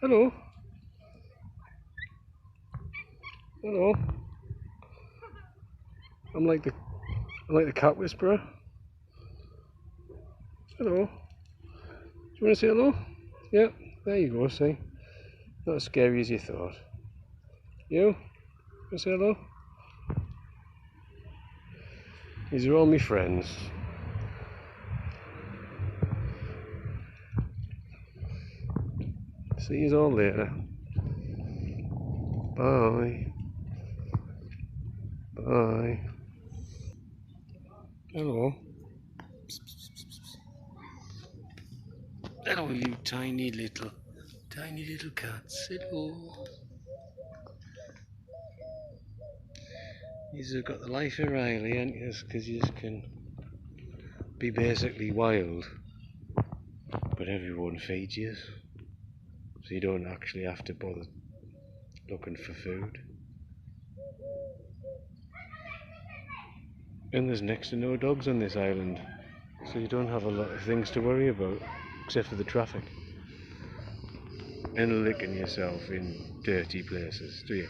Hello. Hello. I'm like the Cat Whisperer. Hello. Do you want to say hello? Yeah. There you go. See, not as scary as you thought. You? Want to say hello? These are all my friends. See you all later. Bye. Bye. Hello. Hello, you tiny little cats. Hello. You've got the life of Riley, ain't you? Because you can be basically wild, but everyone feeds you, so you don't actually have to bother looking for food. And there's next to no dogs on this island, so you don't have a lot of things to worry about, except for the traffic and licking yourself in dirty places, do you?